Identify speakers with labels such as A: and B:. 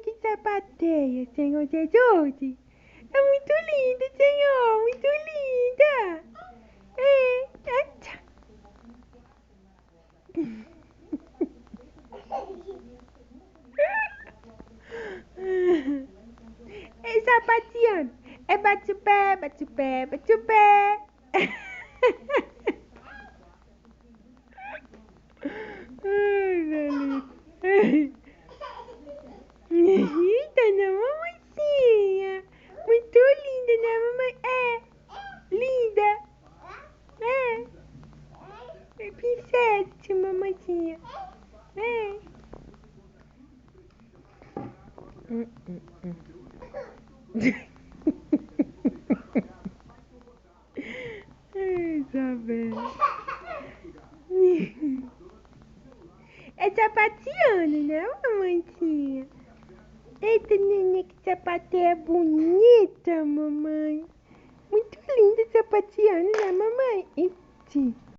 A: que sapateia, Senhor Jesus. É muito linda, Senhor, muito linda. Acha. É sapateando. É bate o pé, bate o pé, bate o pé. Ai, Lelita. Eita, não, mamãezinha. Muito linda, né, mamãe? É, linda. É princesa, mamãezinha. É. Hum, hum, hum. Ai, Isabela. É sapateando, né, mamãezinha? Eita, neném, que sapateia bonita, mamãe. Muito linda sapateando, né, mamãe? Iti.